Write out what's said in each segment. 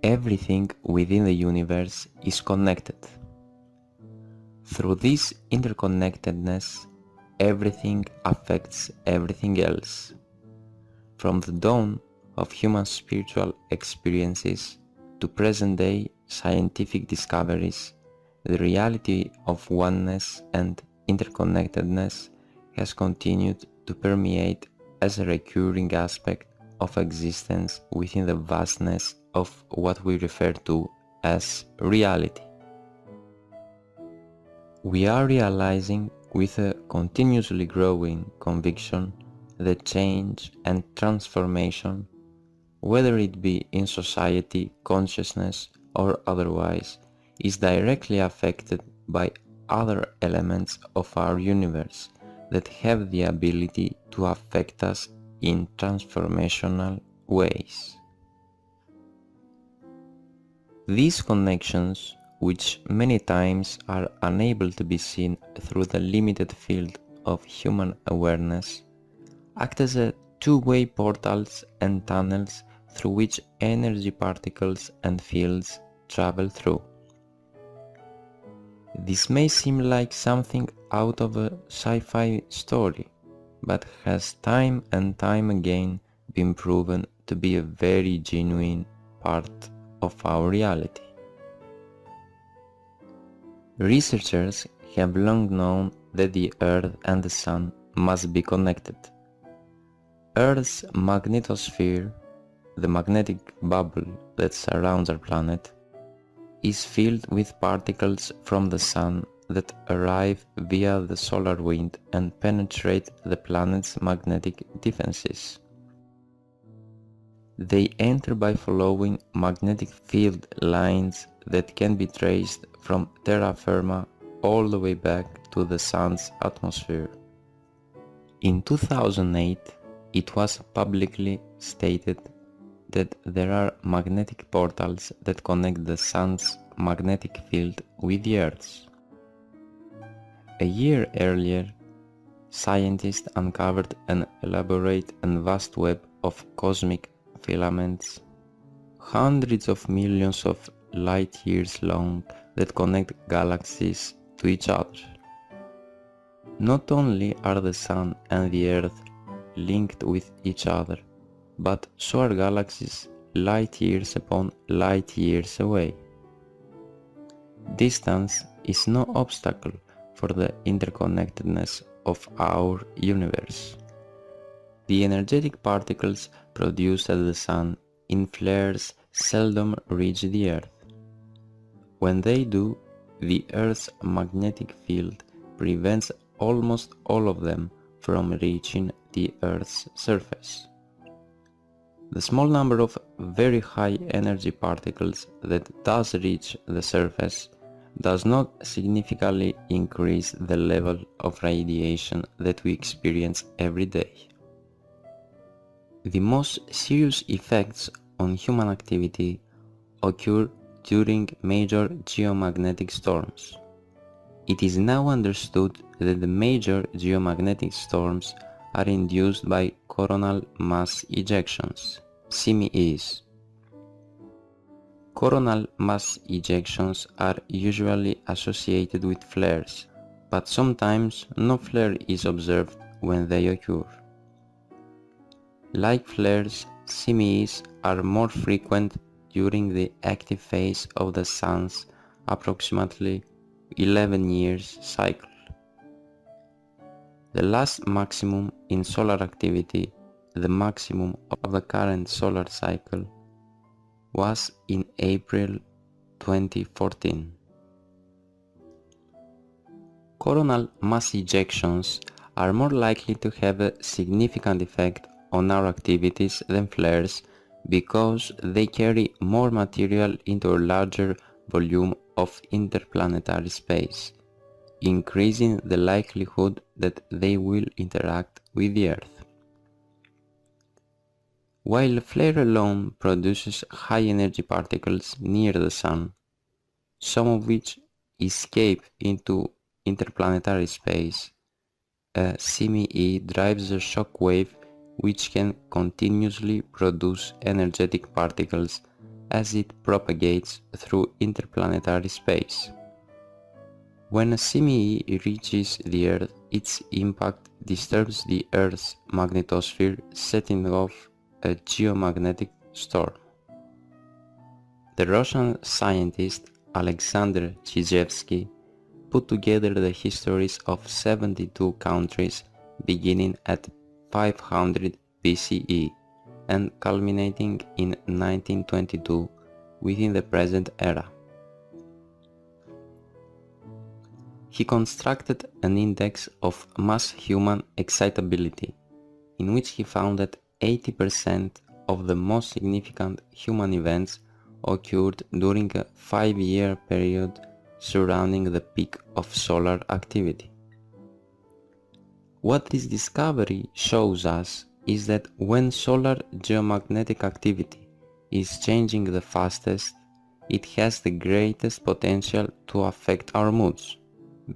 Everything within the universe is connected. Through this interconnectedness, everything affects everything else. From the dawn of human spiritual experiences to present-day scientific discoveries, the reality of oneness and interconnectedness has continued to permeate as a recurring aspect of existence within the vastness of what we refer to as reality. We are realizing with a continuously growing conviction that change and transformation, whether it be in society, consciousness, or otherwise, is directly affected by other elements of our universe that have the ability to affect us in transformational ways. These connections, which many times are unable to be seen through the limited field of human awareness, act as a two-way portals and tunnels through which energy particles and fields travel through. This may seem like something out of a sci-fi story, but has time and time again been proven to be a very genuine part of our reality. Researchers have long known that the Earth and the Sun must be connected. Earth's magnetosphere, the magnetic bubble that surrounds our planet, is filled with particles from the Sun that arrive via the solar wind and penetrate the planet's magnetic defenses. They enter by following magnetic field lines that can be traced from terra firma all the way back to the Sun's atmosphere. In 2008, it was publicly stated that there are magnetic portals that connect the Sun's magnetic field with the Earth's. A year earlier, scientists uncovered an elaborate and vast web of cosmic filaments, hundreds of millions of light years long, that connect galaxies to each other. Not only are the Sun and the Earth linked with each other, but so are galaxies light years upon light years away. Distance is no obstacle for the interconnectedness of our universe. The energetic particles produced at the Sun in flares seldom reach the Earth. When they do, the Earth's magnetic field prevents almost all of them from reaching the Earth's surface. The small number of very high energy particles that does reach the surface does not significantly increase the level of radiation that we experience every day. The most serious effects on human activity occur during major geomagnetic storms. It is now understood that the major geomagnetic storms are induced by coronal mass ejections, CMEs. Coronal mass ejections are usually associated with flares, but sometimes no flare is observed when they occur. Like flares, CMEs are more frequent during the active phase of the Sun's approximately 11 years cycle. The last maximum in solar activity, the maximum of the current solar cycle, was in April 2014. Coronal mass ejections are more likely to have a significant effect on our activities than flares because they carry more material into a larger volume of interplanetary space, increasing the likelihood that they will interact with the Earth. While a flare alone produces high energy particles near the Sun, some of which escape into interplanetary space, a CME drives a shock wave which can continuously produce energetic particles as it propagates through interplanetary space. When a CME reaches the Earth, its impact disturbs the Earth's magnetosphere, setting off a geomagnetic storm. The Russian scientist Alexander Chizhevsky put together the histories of 72 countries beginning at 500 BCE and culminating in 1922 within the present era. He constructed an index of mass human excitability, in which he found that 80% of the most significant human events occurred during a 5-year period surrounding the peak of solar activity. What this discovery shows us is that when solar geomagnetic activity is changing the fastest, it has the greatest potential to affect our moods,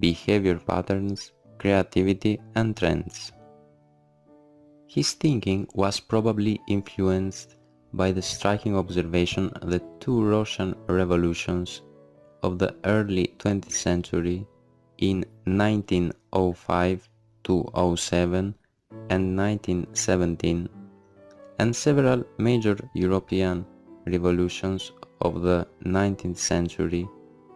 behavior patterns, creativity, and trends. His thinking was probably influenced by the striking observation that two Russian revolutions of the early 20th century in 1905 to 07 and 1917, and several major European revolutions of the 19th century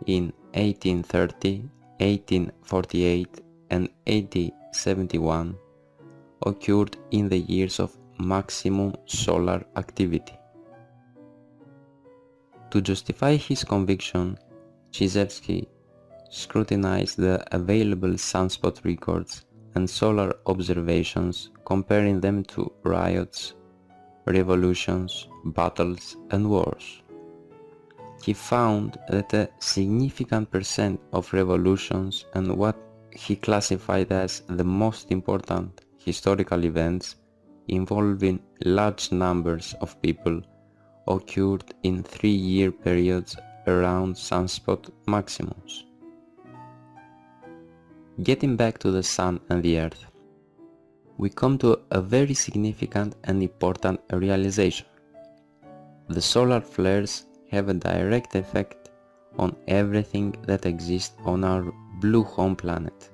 in 1830, 1848 and 1871 occurred in the years of maximum solar activity. To justify his conviction, Chizhevsky scrutinized the available sunspot records and solar observations, comparing them to riots, revolutions, battles, and wars. He found that a significant percent of revolutions and what he classified as the most important historical events involving large numbers of people occurred in 3-year periods around sunspot maximums. Getting back to the Sun and the Earth, we come to a very significant and important realization. The solar flares have a direct effect on everything that exists on our blue home planet,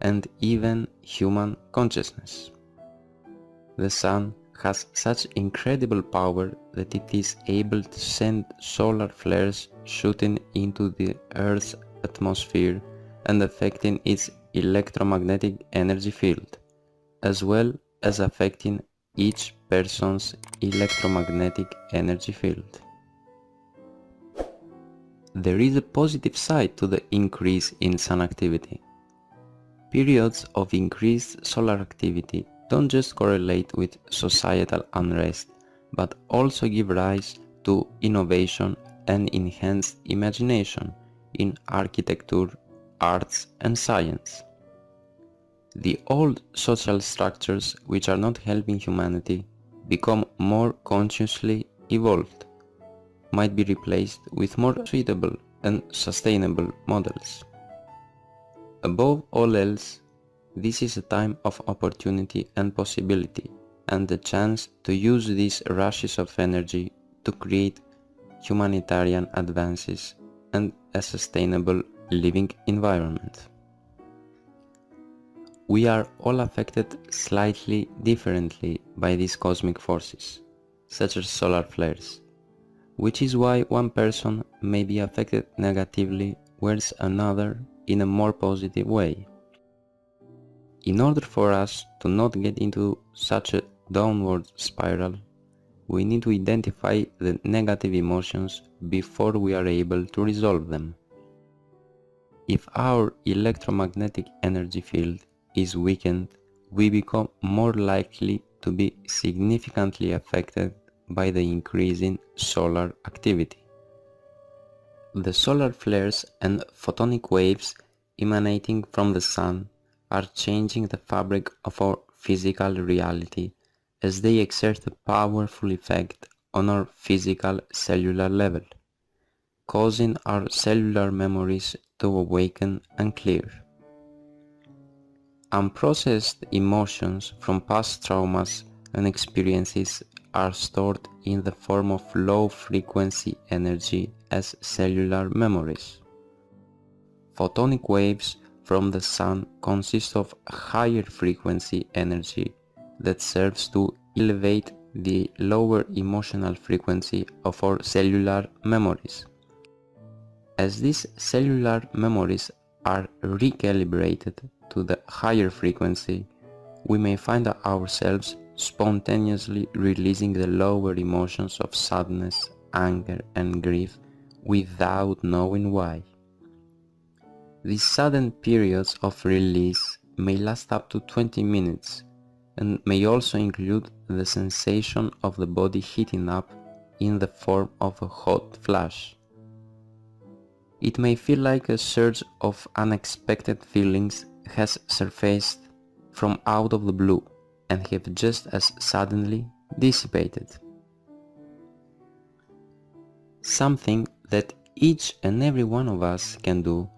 and even human consciousness. The Sun has such incredible power that it is able to send solar flares shooting into the Earth's atmosphere and affecting its electromagnetic energy field, as well as affecting each person's electromagnetic energy field. There is a positive side to the increase in sun activity. Periods of increased solar activity don't just correlate with societal unrest, but also give rise to innovation and enhanced imagination in architecture, arts, and science. The old social structures which are not helping humanity become more consciously evolved, might be replaced with more suitable and sustainable models. Above all else, this is a time of opportunity and possibility, and the chance to use these rushes of energy to create humanitarian advances and a sustainable living environment. We are all affected slightly differently by these cosmic forces, such as solar flares, which is why one person may be affected negatively whereas another in a more positive way. In order for us to not get into such a downward spiral, we need to identify the negative emotions before we are able to resolve them. If our electromagnetic energy field is weakened, we become more likely to be significantly affected by the increasing solar activity. The solar flares and photonic waves emanating from the Sun are changing the fabric of our physical reality as they exert a powerful effect on our physical cellular level, causing our cellular memories to awaken and clear. Unprocessed emotions from past traumas and experiences are stored in the form of low-frequency energy as cellular memories. Photonic waves from the sun consist of higher frequency energy that serves to elevate the lower emotional frequency of our cellular memories. As these cellular memories are recalibrated to the higher frequency, we may find ourselves spontaneously releasing the lower emotions of sadness, anger, and grief without knowing why. These sudden periods of release may last up to 20 minutes and may also include the sensation of the body heating up in the form of a hot flash. It may feel like a surge of unexpected feelings has surfaced from out of the blue and have just as suddenly dissipated. Something that each and every one of us can do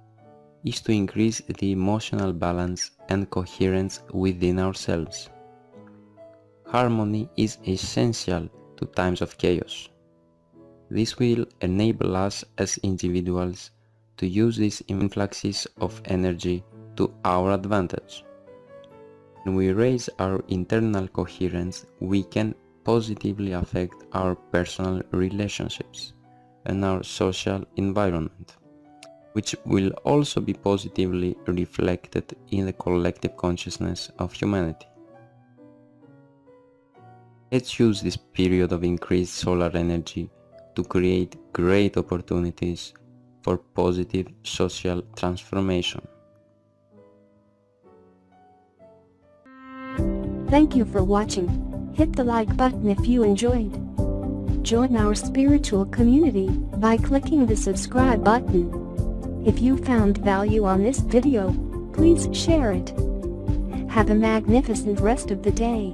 is to increase the emotional balance and coherence within ourselves. Harmony is essential to times of chaos. This will enable us as individuals to use these influxes of energy to our advantage. When we raise our internal coherence, we can positively affect our personal relationships and our social environment, which will also be positively reflected in the collective consciousness of humanity. Let's use this period of increased solar energy to create great opportunities for positive social transformation. Thank you for watching. Hit the like button if you enjoyed. Join our spiritual community by clicking the subscribe button. If you found value on this video, please share it. Have a magnificent rest of the day.